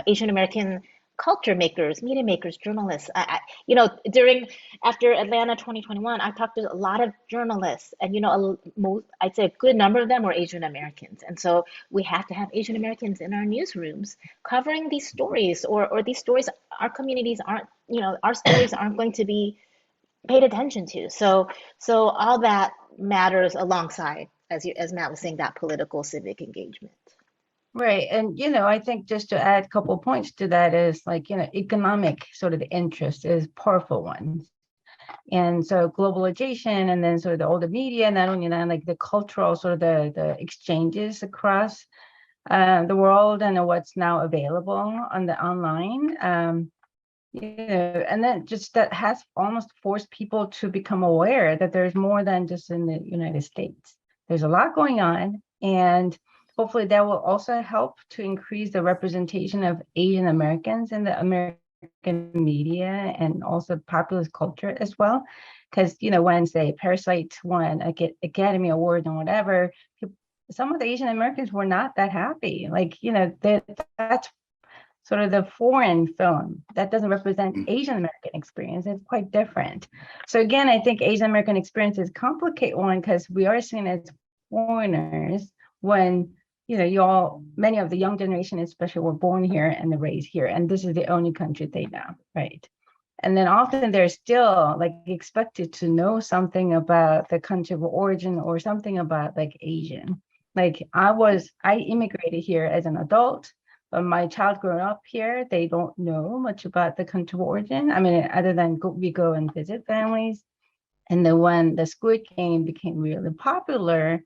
Asian American culture makers, media makers, journalists. During after Atlanta 2021, I talked to a lot of journalists, and I'd say a good number of them were Asian Americans, and so we have to have Asian Americans in our newsrooms covering these stories, or these stories our communities aren't, our stories aren't going to be paid attention to. So all that matters alongside, as Matt was saying, that political civic engagement. Right. And, I think just to add a couple of points to that is, like, economic sort of interest is powerful one. And so globalization, and then sort of the older media, not only that, like the cultural sort of the exchanges across the world, and what's now available on the online. And then just that has almost forced people to become aware that there's more than just in the United States. There's a lot going on, and hopefully that will also help to increase the representation of Asian Americans in the American media and also populist culture as well. Because, when, say, Parasite won a Academy Award and whatever, some of the Asian Americans were not that happy. Like, that's sort of the foreign film that doesn't represent Asian American experience. It's quite different. So again, I think Asian American experience is complicated one, because we are seen as foreigners when, many of the young generation especially were born here and they're raised here, and this is the only country they know, right? And then often they're still, like, expected to know something about the country of origin, or something about, like, Asian. Like, I immigrated here as an adult, but my child growing up here, they don't know much about the country of origin. I mean, other than we go and visit families. And then when the Squid Game became really popular,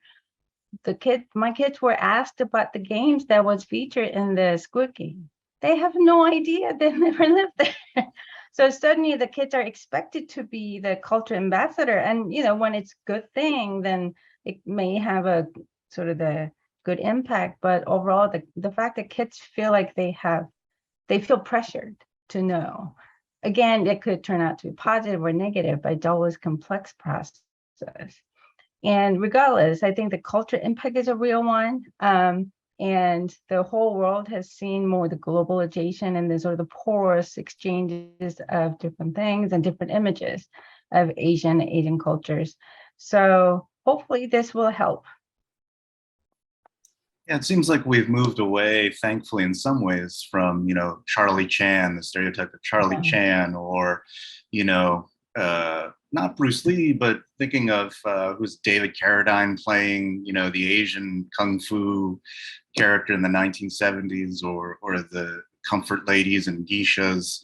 my kids were asked about the games that was featured in the Squid Game. They have no idea. They've never lived there. So suddenly the kids are expected to be the culture ambassador. And, when it's a good thing, then it may have a sort of the good impact. But overall, the fact that kids feel like they feel pressured to know. Again, it could turn out to be positive or negative, but it's always a complex process. And regardless, I think the culture impact is a real one. And the whole world has seen more the globalization and the sort of the porous exchanges of different things and different images of Asian cultures. So hopefully this will help. Yeah, it seems like we've moved away, thankfully, in some ways, from, Charlie Chan, the stereotype of Charlie Chan, or, not Bruce Lee, but thinking of who's David Carradine playing, the Asian kung fu character in the 1970s, or the comfort ladies and geishas,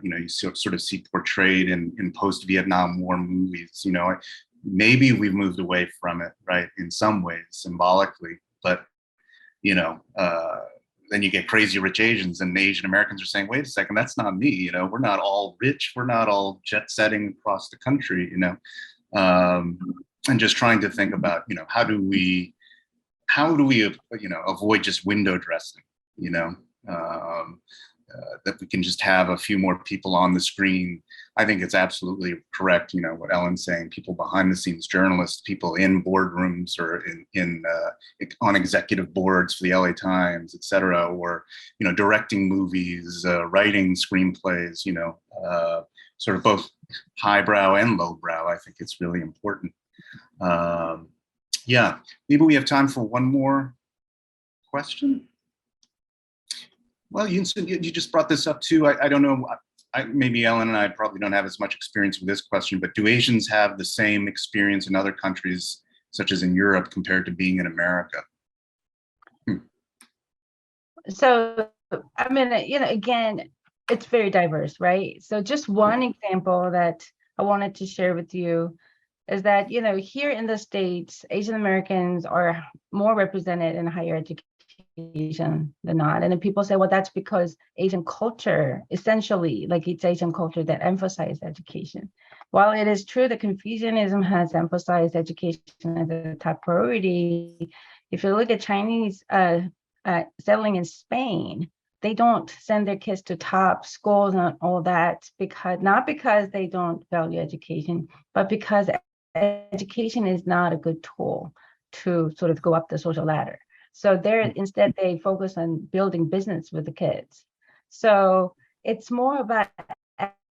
you sort of see portrayed in post-Vietnam War movies. Maybe we've moved away from it, right, in some ways, symbolically. But, then you get Crazy Rich Asians, and Asian Americans are saying, wait a second, that's not me. We're not all rich. We're not all jet setting across the country, and just trying to think about, how do we, avoid just window dressing, that we can just have a few more people on the screen. I think it's absolutely correct, what Ellen's saying, people behind the scenes, journalists, people in boardrooms or on executive boards for the LA Times, et cetera, or, directing movies, writing screenplays, sort of both highbrow and lowbrow. I think it's really important. Yeah, maybe we have time for one more question. Well, Yoonsun, you just brought this up too. I don't know, maybe Ellen and I probably don't have as much experience with this question, but do Asians have the same experience in other countries, such as in Europe, compared to being in America? So, I mean, again, it's very diverse, right? So just one example that I wanted to share with you is that, here in the States, Asian Americans are more represented in higher education than not. And then people say, well, that's because Asian culture, essentially, like it's Asian culture that emphasizes education. While it is true that Confucianism has emphasized education as a top priority, if you look at Chinese settling in Spain, they don't send their kids to top schools and all that, not because they don't value education, but because education is not a good tool to sort of go up the social ladder. So instead they focus on building business with the kids. So it's more about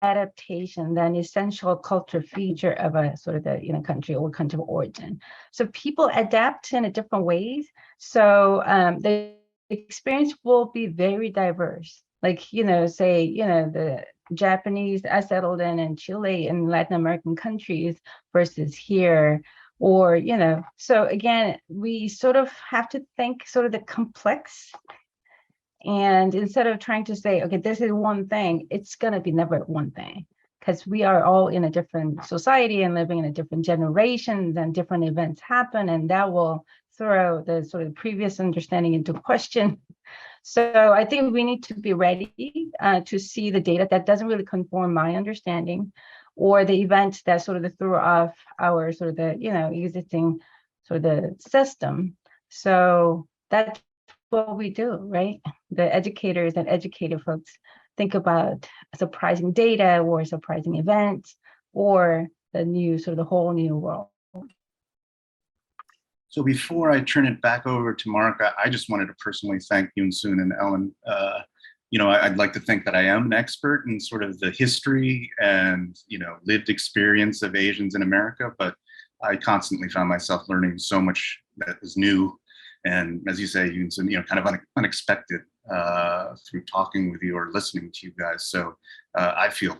adaptation than essential culture feature of a sort of the country or country of origin. So people adapt in a different ways. So the experience will be very diverse. Like, say, the Japanese are settled in Chile and Latin American countries versus here. Or, so again, we sort of have to think sort of the complex. And instead of trying to say, okay, this is one thing, it's going to be never one thing, because we are all in a different society and living in a different generations, and different events happen, and that will throw the sort of previous understanding into question. So I think we need to be ready to see the data that doesn't really conform my understanding, or the event that sort of threw off our sort of the, existing sort of the system. So that's what we do, right? The educators and educated folks think about surprising data or surprising events or the whole new world. So before I turn it back over to Mark, I just wanted to personally thank Yoonsun and Ellen. I'd like to think that I am an expert in sort of the history and, lived experience of Asians in America, but I constantly found myself learning so much that is new. And as you say, Yoonsun, kind of unexpected through talking with you or listening to you guys. So I feel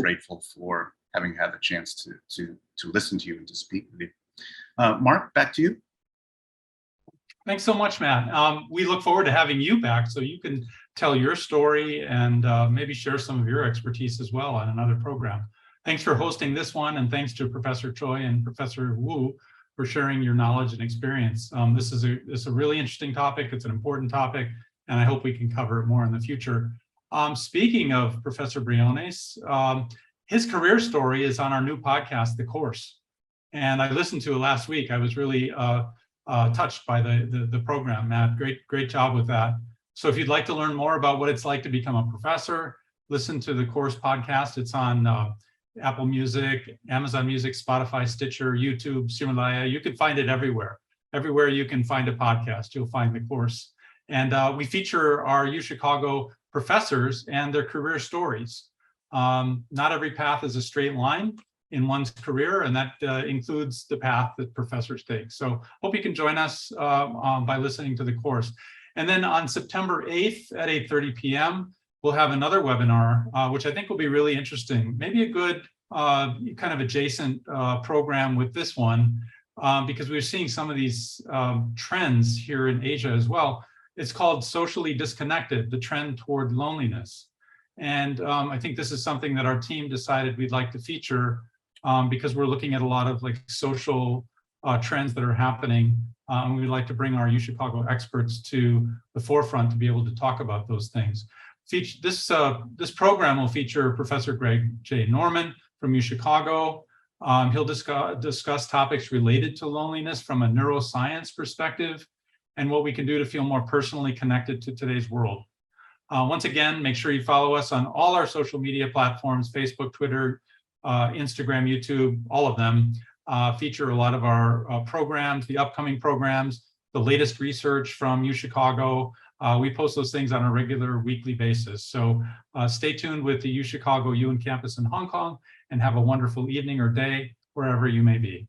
grateful for having had the chance to listen to you and to speak with you. Mark, back to you. Thanks so much, Matt. We look forward to having you back so you can tell your story and maybe share some of your expertise as well on another program. Thanks for hosting this one, and thanks to Professor Choi and Professor Wu for sharing your knowledge and experience. This is a really interesting topic. It's an important topic, and I hope we can cover it more in the future. Speaking of Professor Briones, his career story is on our new podcast, The Course. And I listened to it last week. I was really touched by the program, Matt. Great job with that. So if you'd like to learn more about what it's like to become a professor, listen to The Course podcast. It's on Apple Music, Amazon Music, Spotify, Stitcher, YouTube, Himalaya. You can find it everywhere. Everywhere you can find a podcast, you'll find The Course. And we feature our UChicago professors and their career stories. Not every path is a straight line in one's career, and that includes the path that professors take. So hope you can join us by listening to The Course. And then on September 8th at 8:30 p.m., we'll have another webinar, which I think will be really interesting. Maybe a good kind of adjacent program with this one, because we're seeing some of these trends here in Asia as well. It's called Socially Disconnected, the Trend Toward Loneliness. And I think this is something that our team decided we'd like to feature because we're looking at a lot of like social trends that are happening. And we'd like to bring our UChicago experts to the forefront to be able to talk about those things. This program will feature Professor Greg J. Norman from UChicago. He'll discuss topics related to loneliness from a neuroscience perspective and what we can do to feel more personally connected to today's world. Once again, make sure you follow us on all our social media platforms, Facebook, Twitter, Instagram, YouTube, all of them feature a lot of our programs, the upcoming programs, the latest research from UChicago. We post those things on a regular weekly basis. So stay tuned with the UChicago UN campus in Hong Kong and have a wonderful evening or day wherever you may be.